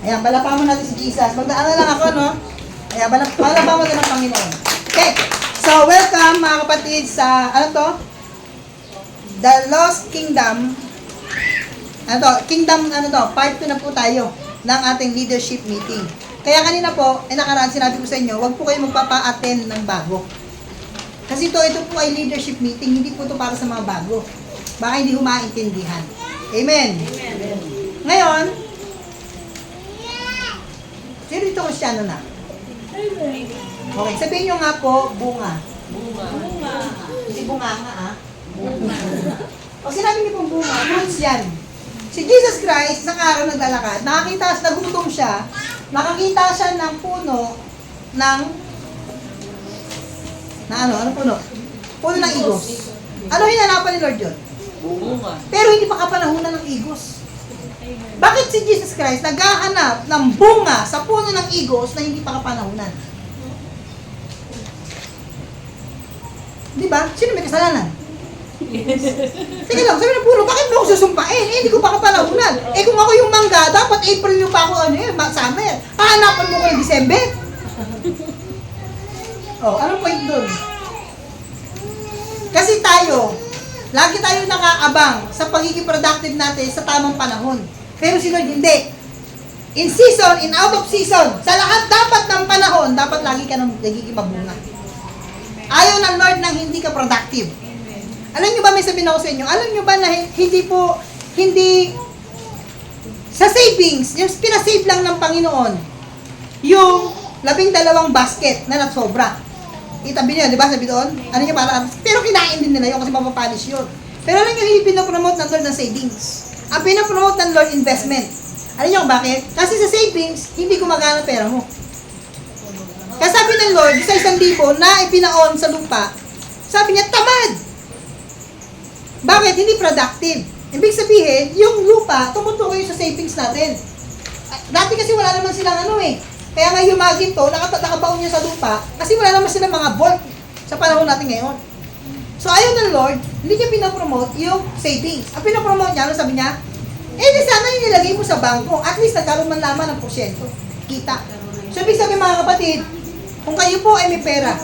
Ayan, balapan mo natin si Jesus. Magdaan lang ako, no? Ayan, balapan mo natin ang Panginoon. Okay. So, welcome mga kapatid sa, ano to? The Lost Kingdom. Ano to? Kingdom, ano to? Part 2 na po tayo ng ating leadership meeting. Kaya kanina po, nakaraan sinabi ko sa inyo, huwag po kayo magpapa-attend ng bago. Kasi ito po ay leadership meeting, hindi po ito para sa mga bago. Baka hindi humaintindihan. Amen. Amen. Ngayon, sino dito Kristyano na? Okay, sabihin nyo nga po, bunga. Bunga. Hindi bunga nga, ah. Pag sinabi niyo pong bunga, fruits yan. Si Jesus Christ, isang araw naglalakad, nagutom siya, nakakita siya ng puno ng, ano puno? Puno ng igos. Ano hinanapan ni Lord yun? Bunga. Pero hindi pa kapanahunan ng igos. Bakit si Jesus Christ naghahanap ng bunga sa puno ng igos na hindi pa kapanahunan? Di ba? Sino may kasalanan? Sige lang, sabi ng puno, bakit mo ako susumpain? Eh, hindi ko pa kapanahunan. Eh, kung ako yung mangga, dapat April yung pa ako, summer. Hahanapan mo ko yung December. Oh, anong point dun? Kasi tayo, lagi tayo nakaabang sa pagiging productive natin sa tamang panahon. Pero si Lord hindi. In season, in out of season, sa lahat dapat ng panahon, dapat lagi ka nang nagiging mabunga. Ayaw ng Lord nang hindi ka productive. Alam nyo ba, may sabihin ako sa inyo, alam nyo ba na hindi, sa savings, yung pinasave lang ng Panginoon, yung 12 basket na nagsobra. Itabi niyo, di ba, sabi doon? Ano nyo para, pero kinain din nila yun kasi mapapanis yun. Pero alam nyo, hindi pinapromote ng Lord ng savings. Ang pinapromote ng Lord, investment. Alam nyo bakit? Kasi sa savings, hindi gumagana pera mo. Kaya sabi ng Lord, sa 1,000 na ipinaon sa lupa, sabi niya, tamad! Bakit? Hindi productive. Ibig sabihin, yung lupa, tumutukoy sa savings natin. Dati kasi wala naman silang Kaya nga humagin to, nakabaon niya sa lupa, kasi wala naman silang mga vault sa panahon natin ngayon. So ayaw ng Lord, hindi niya pinapromote yung savings. Ang pinapromote niya, ano sabi niya? Di sana yung nilagay mo sa bangko. At least nagkaroon man lamang ng porsyento. Kita. So ibig sabihin mga kapatid, kung kayo po ay may pera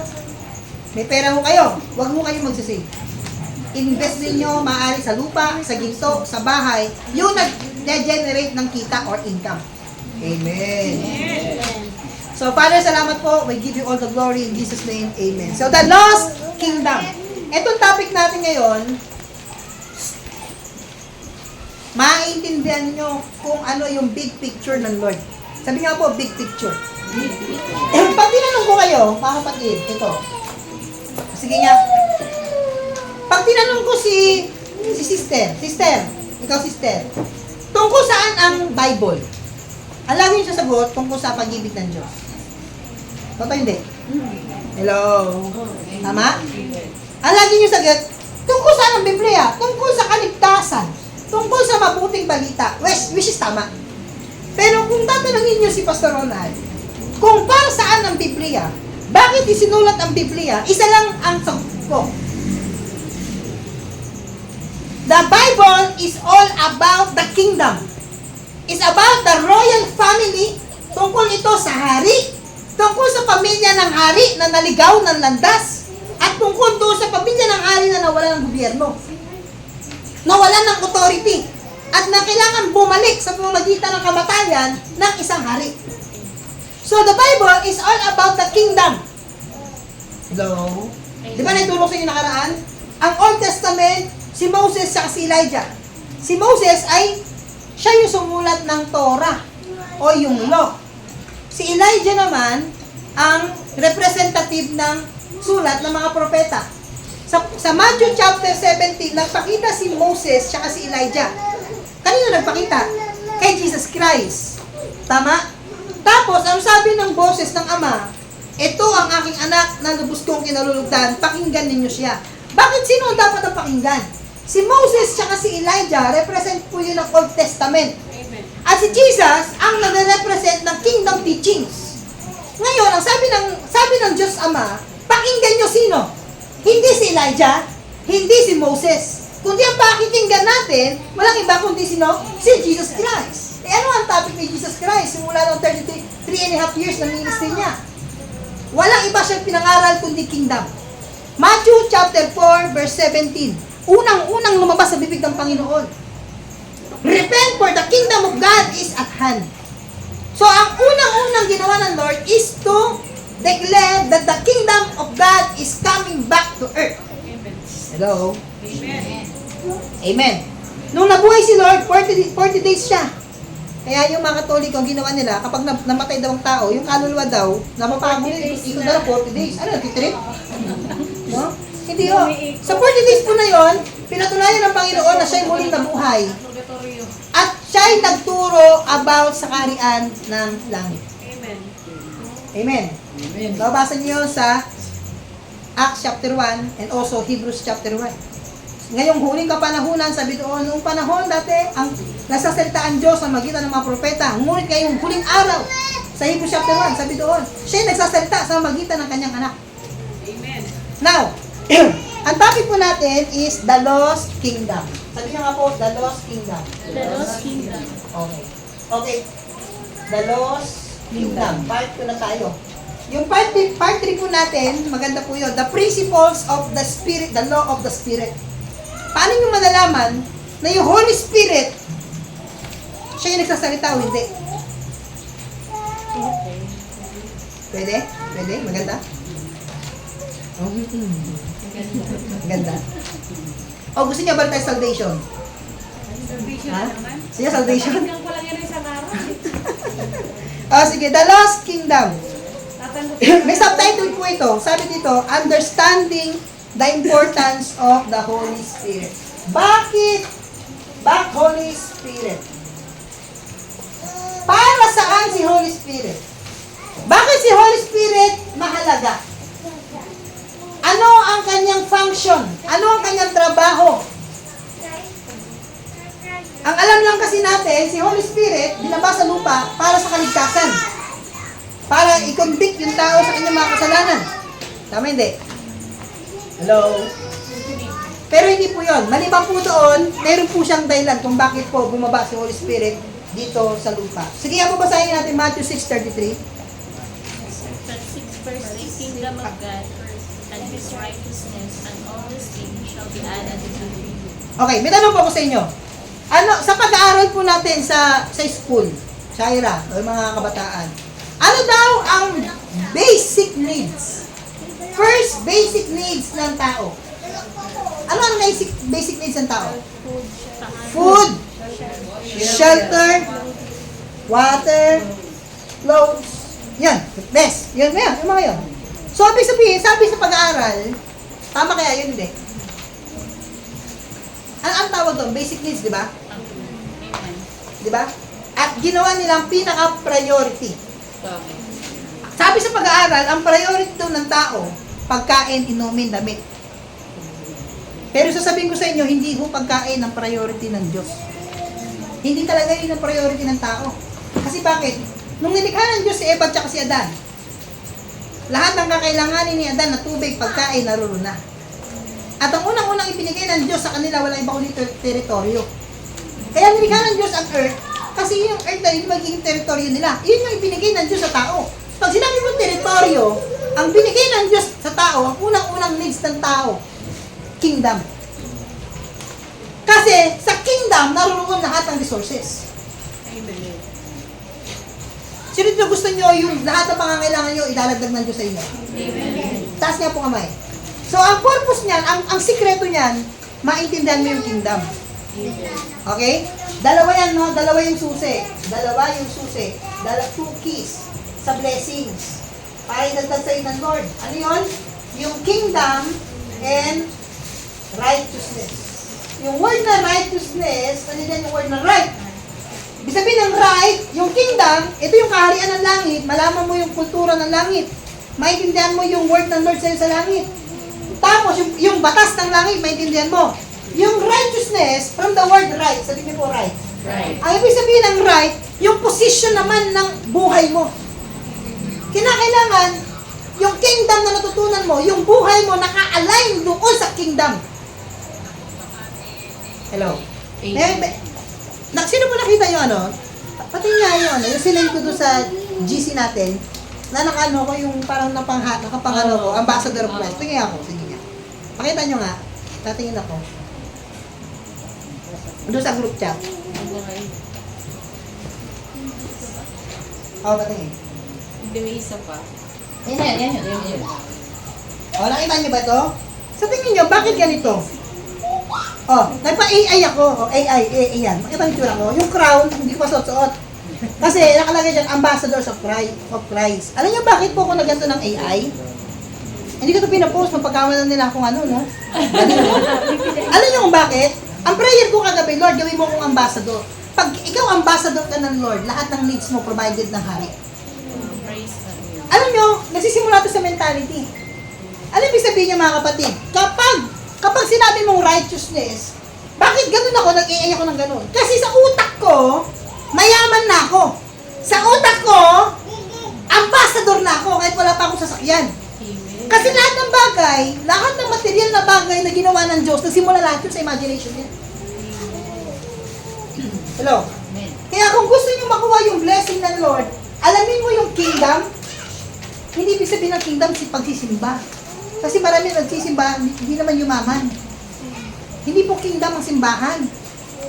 ho kayo, huwag mo kayo magsasave. Invest ninyo maaari sa lupa, sa ginto, sa bahay, yung nag-generate ng kita or income. Amen. So, Father, salamat po. We give you all the glory in Jesus' name. Amen. So, the lost kingdom. Itong topic natin ngayon, maintindihan nyo kung ano yung big picture ng Lord. Sabi nga po, big picture. Pag tinanong ko kayo, mga kapatid, ito. Sige nga. Pag tinanong ko si sister, ikaw sister, tungkol saan ang Bible? Ang lagi niyo sasagot tungkol sa pag-ibig ng Diyos. Totoo hindi? Hello? Tama? Ang lagi niyo sagot, tungkol saan ang Biblia? Tungkol sa kaligtasan. Tungkol sa mabuting balita. Which is tama. Pero kung tatanungin niyo si Pastor Ronald, kung para saan ang Biblia, bakit isinulat ang Biblia, isa lang ang sagot ko. The Bible is all about the kingdom. It's about the royal family. Tungkol ito sa hari. Tungkol sa pamilya ng hari na naligaw ng landas. At tungkol doon sa pamilya ng hari na nawala ng gobyerno. Nawala ng authority. At na kailangan bumalik sa pamamagitan ng kamatayan ng isang hari. So the Bible is all about the kingdom. Hello? Di ba naitulong sa inyo nakaraan? Ang Old Testament, si Moses at si Elijah. Si Moses ay siya yung sumulat ng Torah o yung law. Si Elijah naman ang representative ng sulat ng mga propeta. Sa Matthew chapter 17, nagpakita si Moses at si Elijah. Kanino nagpakita? Kay Jesus Christ. Tama? Tapos, ang sabi ng boses ng Ama, ito ang aking anak na lubos kong kinalulugdan, pakinggan ninyo siya. Bakit sino ang dapat ang pakinggan? Si Moses at si Elijah, represent po yun ng Old Testament. Amen. At si Jesus, ang nagre-represent ng kingdom teachings. Ngayon, ang sabi ng Diyos Ama, pakinggan nyo sino? Hindi si Elijah, hindi si Moses. Kundi ang pakikinggan natin, walang iba kundi sino? Si Jesus Christ. Ano ang topic ni Jesus Christ? Simula ng 3.5 years na ministry niya. Walang iba siyang pinangaral kundi kingdom. Matthew chapter 4 verse 17. Unang-unang lumabas sa bibig ng Panginoon. Repent for the kingdom of God is at hand. So ang unang-unang ginawa ng Lord is to declare that the kingdom of God is coming back to earth. Hello? Amen. Amen. Nung nabuhay si Lord, 40 days siya. Kaya yung mga Katoliko, ginawa nila, kapag namatay daw ang tao, yung kaluluwa daw, napapagod, ikot na lang 40 days. Ano, nagtitrip? No? Hindi o. Sa 40 days po na yon, pinatunayan ng Panginoon na siya'y muling nabuhay. At siya'y nagturo about sa kaharian ng langit. Amen. Amen. Babasa niyo sa Acts chapter 1 and also Hebrews chapter 1. Ngayong huling kapanahunan, sabi doon, noong panahon dati, ang nasasalita ang Diyos sa magitan ng mga propeta. Ngunit ngayong huling araw, sa Hebrews chapter 1, sabi doon, siya'y nagsasalita sa magitan ng kanyang anak. Amen. Now, ang topic po natin is the lost kingdom. Sabi niyo nga po, the lost kingdom. The lost kingdom. Okay. Okay. The lost kingdom. Part 2 na tayo. Yung part 3 po natin, maganda po yun. The principles of the Spirit, the law of the Spirit. Paano nyo malalaman na yung Holy Spirit, siya yung nagsasalita o hindi? Pwede? Pwede? Maganda? Maganda. O gusto niya ba tayo salvation? Salvation Ha? naman. Siya salvation? Tatanggal ko lang yan sa araw. O sige, the lost kingdom. Tatanggal. May subtitle po ito. Sabi dito, understanding the importance of the Holy Spirit. Bakit Holy Spirit? Para saan si Holy Spirit? Bakit si Holy Spirit mahalaga? Ano ang kanyang function? Ano ang kanyang trabaho? Ang alam lang kasi natin, si Holy Spirit, dinaba sa lupa para sa kaligtasan. Para i-convict yung tao sa kanyang mga kasalanan. Tama hindi? Hello? Pero hindi po yun. Maliban po doon, meron po siyang dahilan kung bakit po bumaba si Holy Spirit dito sa lupa. Sige nga po basahin natin Matthew 6:33. But seek first the kingdom of God and His righteousness, and all these things shall be added unto you. Okay, may tanong po ako sa inyo. Ano, sa pag-aaral po natin sa school, Shaira, o mga kabataan, ano daw ang basic needs? First basic needs ng tao. Ano ang basic needs ng tao? Food, shelter, water, clothes. Yan, best. Yan, yung mga yun. So, sabi sa pag-aaral, tama kaya yun, hindi? Ang tawag doon? Basic needs, di ba? Amen. Di ba? At ginawa nilang pinaka-priority. Sabi sa pag-aaral, ang priority daw ng tao, pagkain, inumin, damit. Pero sasabihin ko sa inyo, hindi ho pagkain ang priority ng Diyos. Hindi talaga yun ang priority ng tao. Kasi bakit? Nung nilikha ng Diyos si Eva at si Adan, lahat ng kakailanganin ni Adan na tubig, pagkain, naroon na. At ang unang-unang ibinigay ng Diyos sa kanila, wala ibang kundi teritoryo. Kaya nilikha ng Diyos ang earth, kasi yung earth na yun magiging teritoryo nila. Yun yung ibinigay ng Diyos sa tao. Pag sinabi mo teritoryo, ang binigay ng Diyos sa tao, ang unang-unang needs ng tao, kingdom. Kasi sa kingdom, naroon lahat ng resources. Amen. Sino dito gusto nyo yung lahat ng pangangailangan nyo, ilalagdag ng Diyos sa inyo? Amen. Taas niya po kamay. So, ang purpose niyan, ang sikreto niyan, maintindihan mo yung kingdom. Okay? Dalawa yan, no? Dalawa yung susi. Two keys sa blessings. Para idagdag sa'yo ng Lord. Ano yun? Yung kingdom and righteousness. Yung word na righteousness, ano yan yung word na right? Ibig sabihin ng right, yung kingdom, ito yung kaharian ng langit, malaman mo yung kultura ng langit. Maintindihan mo yung word ng Lord sa'yo sa langit. Tapos, yung batas ng langit, maintindihan mo. Yung righteousness, from the word right, sabihin niyo po right. Right. Ang ibig sabihin ng right, yung position naman ng buhay mo. Kinakailangan, yung kingdom na natutunan mo, yung buhay mo naka-align doon sa kingdom. Hello? Sino po nakita yung ano? Pati nga yung yung sinend ko doon sa GC natin, na nakaano ko yung parang nakapangano ko, Ambassador of Christ. Tingin ako, sige nga. Pakita nyo nga, tatingin ako. Doon sa group chat. Oo, patingin. Hindi may isa pa. Yan. O, nakita nyo ba ito? Sa tingin nyo, bakit ganito? O, nagpa-AI ako. O, AI yan. Makita nyo tura ko. Yung crown, hindi ko pa suot-suot. Kasi nakalagay dyan, Ambassadors of Christ. Alam nyo bakit po ako nagganto ng AI? Hindi ko ito pinapost, mapagkamalan nila kung ano, no? Alam nyo kung bakit? Ang prayer ko kagabi, Lord, gawin mo akong ambassador. Pag ikaw ambassador ka ng Lord, lahat ng needs mo provided ng hari. Praise God. Alam nyo, nagsisimula ito sa mentality. Alam ibig sabihin niya mga kapatid? Kapag sinabi mong righteousness, bakit ganun ako, nag-AI ako ng ganun? Kasi sa utak ko, mayaman na ako. Sa utak ko, ambassador na ako kahit wala pa akong sasakyan. Amen. Kasi lahat ng bagay, lahat ng material na bagay na ginawa ng Diyos, nagsimula lahat yun sa imagination niya. Hello? Amen. Kaya kung gusto niyo makuha yung blessing ng Lord, alamin mo yung kingdom. Hindi ibig sabihin ng kingdom si pagsisimba. Kasi marami nagsisimba, hindi naman yumaman. Hindi po kingdom ang simbahan.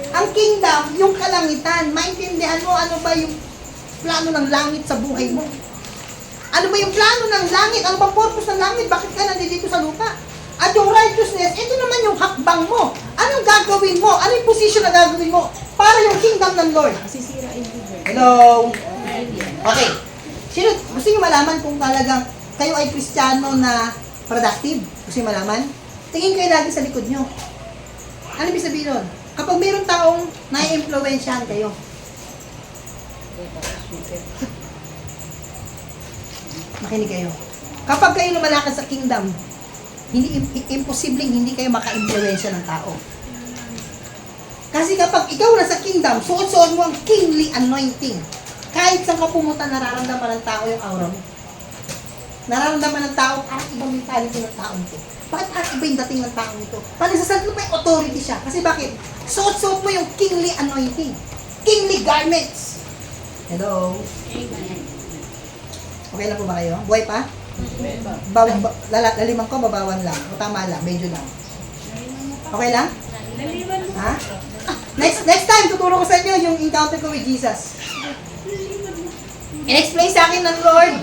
Ang kingdom, yung kalangitan. Maintindihan mo ano ba yung plano ng langit sa buhay mo. Ano ba yung plano ng langit? Ano ba purpose ng langit? Bakit ka nandito sa lupa? At yung righteousness, ito naman yung hakbang mo. Anong gagawin mo? Ano yung position na gagawin mo para yung kingdom ng Lord? Sisira yung liver. Hello? Okay. Sino, gusto niyo malaman kung talagang kayo ay Kristiyano na productive? Gusto niyo malaman? Tingin kayo lagi sa likod niyo. Ano ibig sabihin nun? Kapag mayroong taong nai-influensyahan kayo, makinig kayo. Kapag kayo lumalakad sa kingdom, imposibleng hindi kayo maka-influensya ng tao. Kasi kapag ikaw nasa kingdom, suot-suot mo ang kingly anointing. Kahit saan ka pumunta, nararamdaman ng tao yung aura mo. Nararamdaman ng tao, parang ibang mentality ng tao ito. Bakit parang iba yung dating ng tao ito? Parang nasasalit mo pa yung authority siya. Kasi bakit? Suot-suot mo yung kingly anointing. Kingly garments. Hello? Okay lang po ba kayo? Buhay pa? Laliman ko, babawan lang. O tama lang, medyo lang. Okay lang? Laliman mo. Ha? Next time, tuturo ko sa inyo yung encounter ko with Jesus. In-explain sa akin ng Lord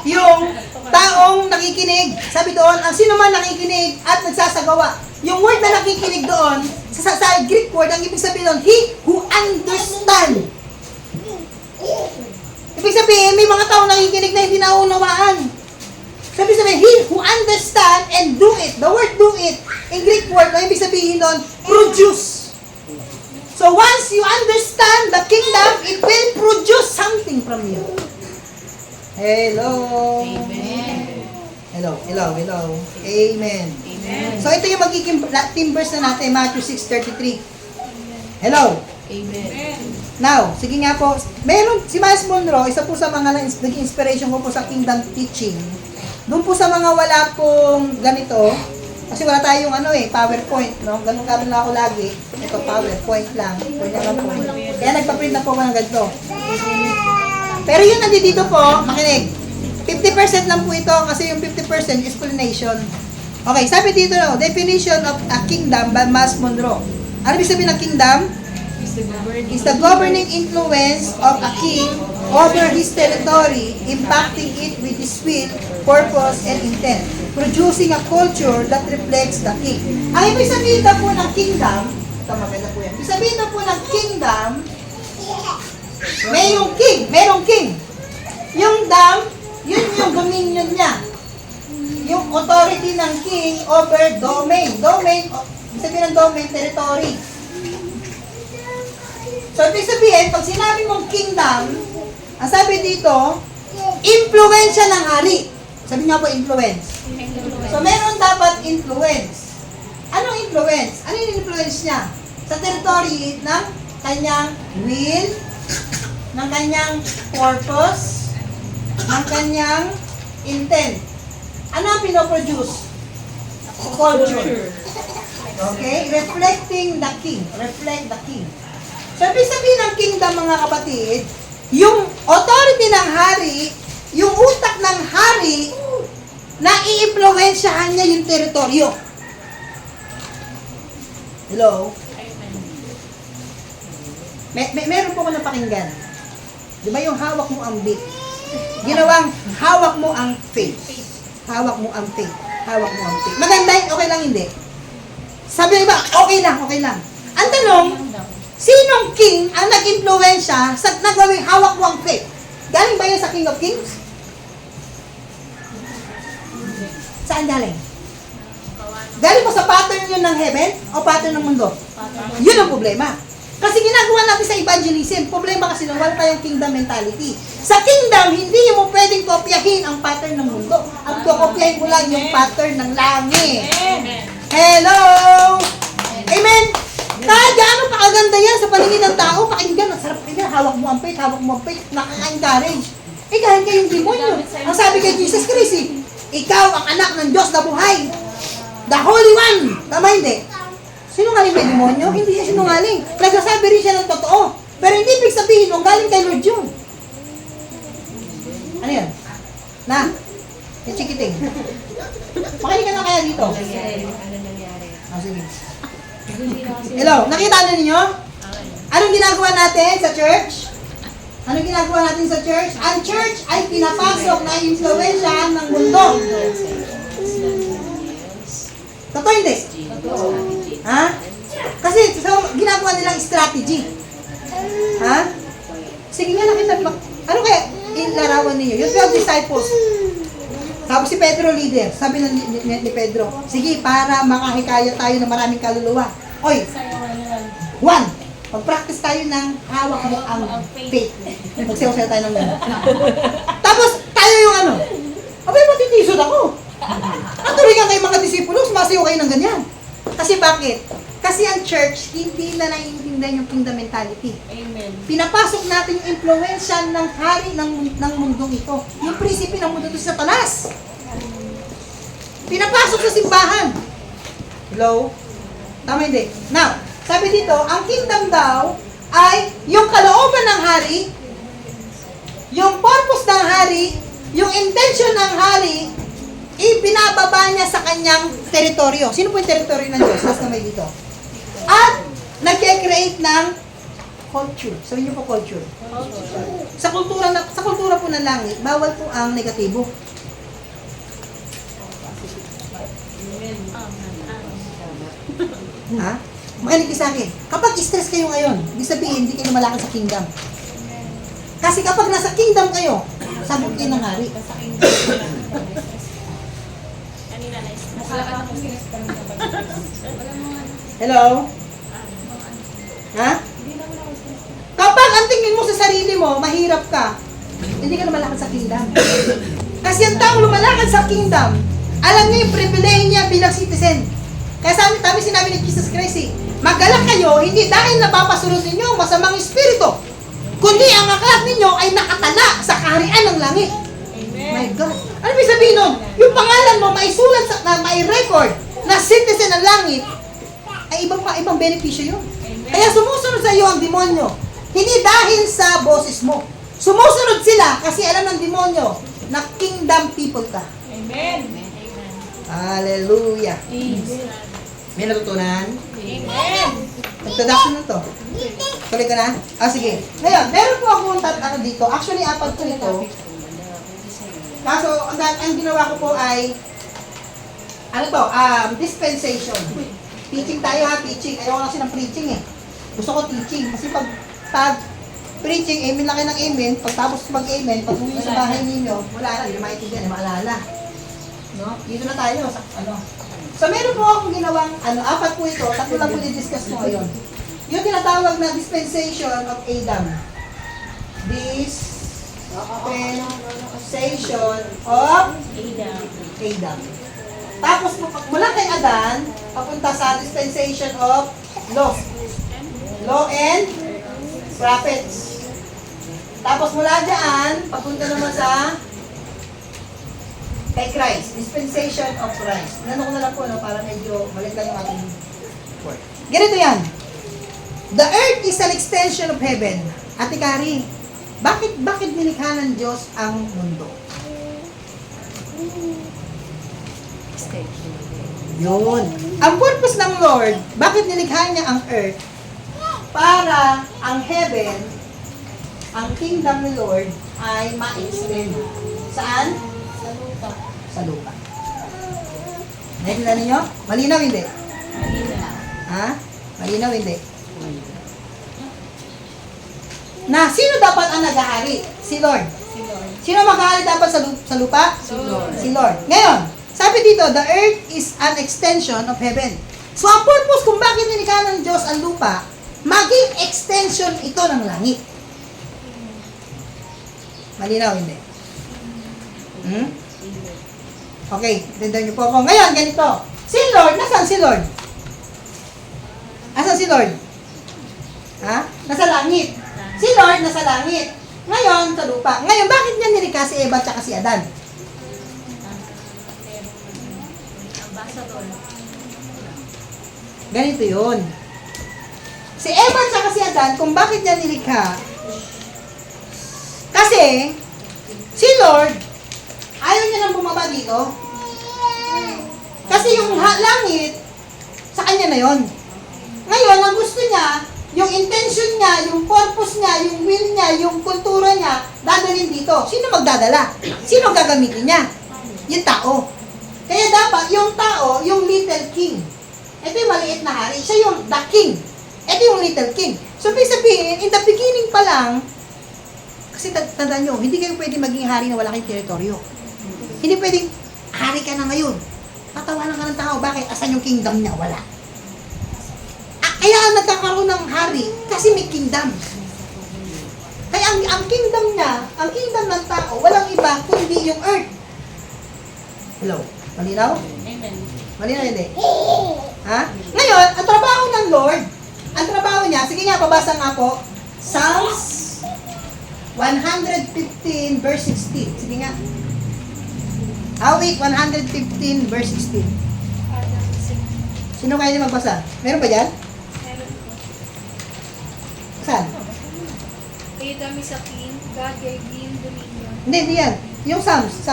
yung taong nakikinig. Sabi doon, ang sino man nakikinig at nagsasagawa. Yung word na nakikinig doon, sa Greek word, ang ibig sabihin doon, he who understand. Ibig sabihin, may mga taong nakikinig na hindi naunawaan. Sabihin, he who understand and do it. The word do it, in Greek word, ang ibig sabihin doon, produce. So once you understand the kingdom, it will produce something from you. Hello. Amen. Hello. Amen. Amen. So ito yung magiging team verse na natin, Matthew 6:33. Hello. Amen. Now, sige nga po, meron si Miles Monroe, isa po sa mga naging inspiration ko po sa kingdom teaching. Doon po sa mga wala pong ganito, kasi wala tayong PowerPoint, no? Ganun lang ako lagi. Ito, PowerPoint lang. Kaya nagpa-print na po ako ng ganito. Pero yun nandito po, makinig. 50% lang po ito kasi yung 50% explanation. Okay, sabi dito, no, definition of a kingdom by Miles Monroe. Ano ibig sabihin ng kingdom? Is the governing influence of a king over his territory, impacting it with his will, purpose, and intent, producing a culture that reflects the king. Ang ibig sabihin na po ng kingdom, ito maganda po yan, ibig sabihin na po ng kingdom, merong king. Yung dam, yun yung dominion niya. Yung authority ng king over domain. Domain, ibig sabihin ng domain, territory. So, ibig sabihin, pag sinabi mong kingdom, ang sabi dito, influensya ng hari. Sabi nga po, influence. So, meron dapat influence. Anong influence? Ano yung influence niya? Sa territory ng kanyang will, ng kanyang purpose, ng kanyang intent. Ano ang pinoproduce? Culture. Okay? Reflecting the king. Reflect the king. So, ibig sabihin ng kingdom, mga kapatid, yung authority ng hari, yung utak ng hari, na i-impluwensyahan niya yung teritoryo. Hello? Meron po ko napakinggan. Di ba yung hawak mo ang bit? Ginawang hawak mo ang faith. Hawak mo ang faith. Hawak mo ang faith. Maganda yun, okay lang hindi. Sabi ng iba, okay lang, okay lang. Ang tanong, sinong king ang nag-impluwensya sa nagawing hawak mo ang faith? Galing ba yun sa King of Kings? Saan galing? Galing ba sa pattern yun ng heaven o pattern ng mundo? Yun ang problema. Kasi ginagawa natin sa evangelism, problema kasi nung wala tayong kingdom mentality. Sa kingdom, hindi mo pwedeng kopyahin ang pattern ng mundo. Ang kopyahin mo lang yung pattern ng langit. Hello! Amen! Kahit gaano pa kaganda yan sa paningin ng tao, pakinggan, ang sarap pakinggan, hawak mo ang faith, nakaka-encourage. Eh kahit kayong demonyo, ang sabi kay Jesus Christ, ikaw ang anak ng Diyos na buhay. The Holy One! Tama hindi? Sinungaling ba yung demonyo? Hindi siya sinungaling. Nagsasabi rin siya ng totoo. Pero hindi ibig sabihin nung galing kay Lord yun. Ano yan? Na? Yung chikiting. Makinig ka na kaya dito. Ah, sige. Hello, nakita na ninyo? Anong ginagawa natin sa church? Anong ginagawa natin sa church? Ang church ay pinapasok na influensyahan ng mundo. Totoo hindi? Ha? Kasi so, ginagawa nilang strategy. Ha? Sige nga, nakita mo. Ano kaya ilarawan ninyo? Yung 12 disciples. Tapos si Pedro leader. Sabi ni Pedro, sige, para makahikaya tayo ng maraming kaluluwa. Oy, Juan, mag-practice tayo ng hawak mo ang faith. Magsayaw-sayaw tayo ng gano'n. Tapos tayo yung ano. Abay, matitisod ako. Natuloy nga kayo mga disipulo, sumasayaw kayo ng ganyan. Kasi bakit? Kasi ang church, hindi na naiintindihan yung kingdom mentality. Amen. Pinapasok natin yung influensya ng hari ng mundong ito. Yung prinsipe ng mundo ito sa Satanas. Pinapasok sa simbahan. Hello? Tama hindi? Now, sabi dito, ang kingdom daw ay yung kalooban ng hari, yung purpose ng hari, yung intention ng hari, ibinababa niya sa kanyang teritoryo. Sino po yung teritoryo ng Diyos? Mas kamay dito. At nag-create ng culture. Sabihin niyo po culture. Sa kultura po ng langit, bawal po ang negatibo. Ha? Makinig kayo sa akin. Kapag stress kayo ngayon, ibig sabihin, hindi kayo lumalakad sa kingdom. Kasi kapag nasa kingdom kayo, sabog kayo ng hari. Hello? Ha? Kapag ang tingin mo sa sarili mo, mahirap ka, hindi ka lumalakad sa kingdom. Kasi ang taong lumalakad sa kingdom, alam niya yung privilege niya bilang citizen. Kaya sabi sinabi ni Jesus Christ, magalak kayo, hindi dahil napapasunod ninyo ang masamang espiritu, kundi ang aklat ninyo ay nakatala sa kaharian ng langit. My God. Ano ibig sabihin nun? Yung pangalan mo, maisulat na may record na citizen ng langit, ay ibang benepisyo yun. Kaya sumusunod sa iyo ang demonyo. Hindi dahil sa boses mo. Sumusunod sila kasi alam ng demonyo na kingdom people ka. Amen. Hallelujah. May natutunan? Amen. Introduction na to. Tuloy ka na? Ah, sige. Ngayon, meron po akong dito. Actually, 4 po ito. Kaso, ang ginawa ko po ay, dispensation. Teaching tayo ha, teaching. Ayaw ko kasi ng preaching eh. Gusto ko teaching. Kasi pag preaching, amen lang kayo ng amen. Pagtapos mag-amen, pag umuwi sa bahay ninyo, wala na, hindi na maintindihan, hindi maalala. No? Dito na tayo. So, meron po akong ginawang, 4 po ito. 3 lang po di-discuss ko ngayon. Yung tinatawag na dispensation of Adam. Dispensation of Adam. Tapos, mula kay Adan, papunta sa dispensation of law. Law and prophets. Tapos mula dyan, papunta naman sa kay Christ. Dispensation of Christ. Inano ko na lang po, no, para medyo balik lang yung ating word. Ganito yan. The earth is an extension of heaven. Ate Kari, Bakit nilikha ng Diyos ang mundo? Yun. Ang purpose ng Lord, bakit nilikha niya ang earth? Para ang heaven, ang kingdom ni Lord, ay ma-extend. Saan? Sa lupa. Sa lupa. Naintindihan ninyo? Malinaw hindi? Malina. Ha? Malinaw hindi? Na, sino dapat ang naghahari? Si Lord. Si Lord. Sino maghahari dapat sa lupa? Si Lord. Si Lord. Ngayon, sabi dito, the earth is an extension of heaven. So, ang purpose kung bakit nilikha ng Diyos ang lupa, maging extension ito ng langit. Malinaw, hindi? Hmm? Okay, tindahan niyo po ako. Ngayon, ganito. Si Lord, nasaan si Lord? Asan si Lord? Ha? Nasa langit. Si Lord, nasa langit. Ngayon, sa lupa. Ngayon, bakit niya nilikha si Eva at si Adan? Ambassador. Ganito yun. Si Eva at si Adan, kung bakit niya nilikha, kasi, si Lord, ayaw niya nang bumaba dito. Kasi yung langit, sa kanya na yon. Ngayon, ang gusto niya, yung intention niya, yung purpose niya, yung will niya, yung kultura niya, dadalhin dito. Sino magdadala? Sino gagamitin niya? Yung tao. Kaya dapat, yung tao, yung little king. Ito yung maliit na hari. Siya yung the king. Ito yung little king. So, ibig sabihin, in the beginning pa lang, kasi tandaan nyo, hindi kayo pwede maging hari na wala kayong teritoryo. Hindi pwedeng, hari ka na ngayon. Tatawanan ka ng tao. Bakit? Asan yung kingdom niya? Wala. Kaya nagkakaroon ng hari kasi may kingdom. Kaya ang kingdom niya, ang kingdom ng tao, walang iba kundi yung earth. Hello? Malinaw? Amen. Malinaw hindi? Ha? Ngayon, ang trabaho ng Lord, ang trabaho niya, sige nga, pabasa nga po, Psalms 115 verse 16. Sige nga. Awit 115 verse 16. Sino kaya niya magbasa? Meron ba dyan? Saan? Adam is a king, God gave him dominion. Hindi yan. Yung Psalms.